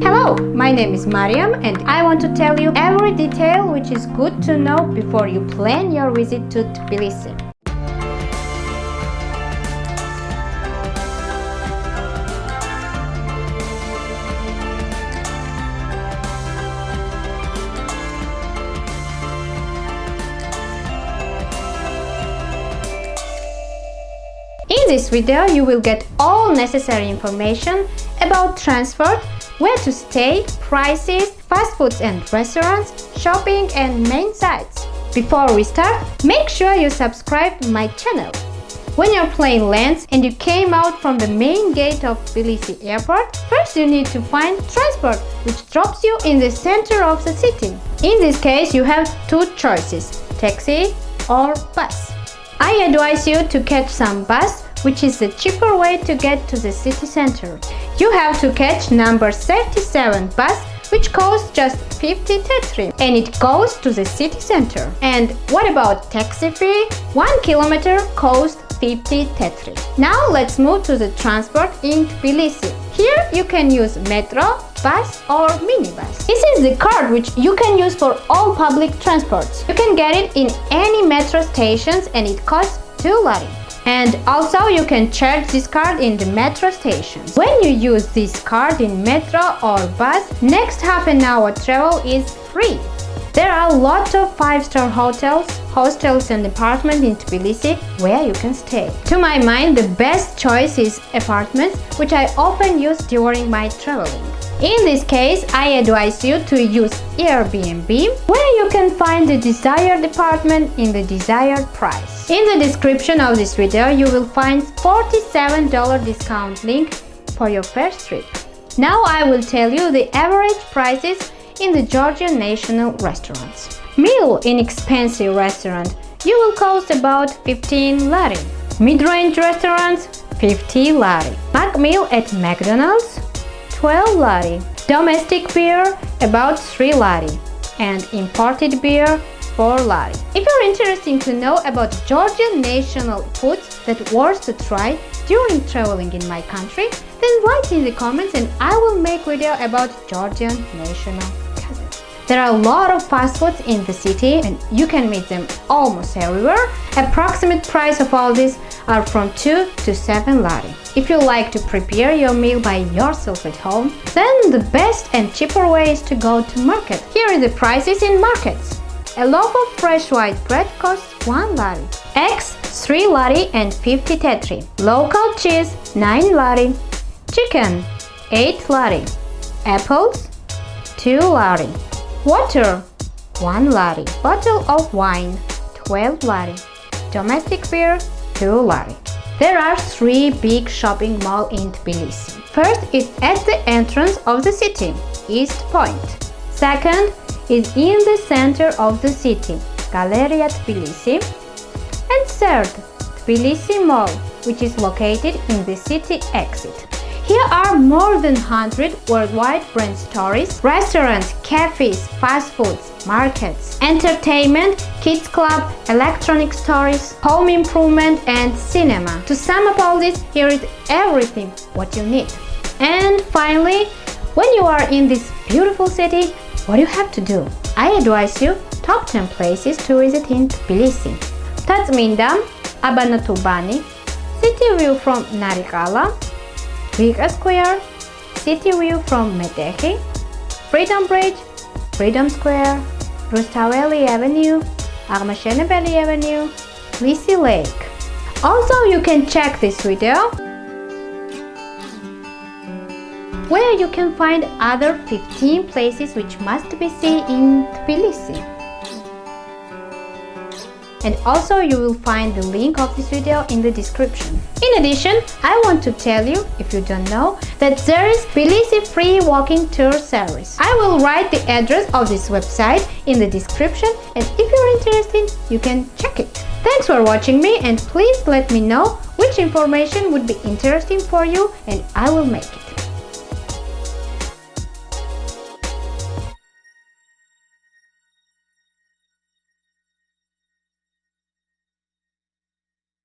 Hello, my name is Mariam and I want to tell you every detail which is good to know before you plan your visit to Tbilisi. In this video, you will get all necessary information about transport, where to stay, prices, fast foods and restaurants, shopping and main sites. Before we start, make sure you subscribe to my channel. When your plane lands and you came out from the main gate of Tbilisi airport, first you need to find transport which drops you in the center of the city. In this case, you have two choices, taxi or bus. I advise you to catch some bus, which is the cheaper way to get to the city center. You have to catch number 37 bus, which costs just 50 tetri, and it goes to the city center. And what about taxi fee? 1 kilometer costs 50 tetri. Now let's move to the transport in Tbilisi. Here you can use metro, bus or minibus. This is the card which you can use for all public transports. You can get it in any metro stations and it costs 2 lari. And also you can charge this card in the metro stations. When you use this card in metro or bus, next half an hour travel is free. There are lots of 5-star hotels, hostels and apartments in Tbilisi where you can stay. To my mind, the best choice is apartments, which I often use during my traveling. In this case, I advise you to use Airbnb, where you can find the desired apartment in the desired price. In the description of this video, you will find $47 discount link for your first trip. Now I will tell you the average prices in the Georgian national restaurants. Meal in expensive restaurant, you will cost about 15 lari. Mid-range restaurants, 50 lari. Mag meal at McDonald's, 12 lari. Domestic beer, about 3 lari. And imported beer, 4 lari. If you're interested to know about Georgian national foods that worth to try during traveling in my country, then write in the comments and I will make video about Georgian national cuisine. There are a lot of fast foods in the city and you can meet them almost everywhere. Approximate price of all these are from 2 to 7 lari. If you like to prepare your meal by yourself at home, then the best and cheaper way is to go to market. Here are the prices in markets. A loaf of fresh white bread costs 1 lari. Eggs 3 lari and 50 tetri. Local cheese 9 lari. Chicken 8 lari. Apples 2 lari. Water 1 lari. Bottle of wine 12 lari. Domestic beer 2 lari. There are 3 big shopping malls in Tbilisi. First is at the entrance of the city, East Point. Second is in the center of the city, Galleria Tbilisi. And third, Tbilisi Mall, which is located in the city exit. Here are more than 100 worldwide brand stores, restaurants, cafes, fast foods, markets, entertainment, kids club, electronic stores, home improvement and cinema. To sum up all this, here is everything what you need. And finally, when you are in this beautiful city, what do you have to do? I advise you top 10 places to visit in Tbilisi. Tazmindam, Abanatubani, city view from Narikala, Riga Square, city view from Metehi, Freedom Bridge, Freedom Square, Rustaveli Avenue, Armashenebeli Avenue, Tbilisi Lake. Also, you can check this video where you can find other 15 places which must be seen in Tbilisi. And also you will find the link of this video in the description. In addition, I want to tell you, if you don't know, that there is Tbilisi free walking tour service. I will write the address of this website in the description and if you're interested, you can check it. Thanks for watching me and please let me know which information would be interesting for you and I will make it.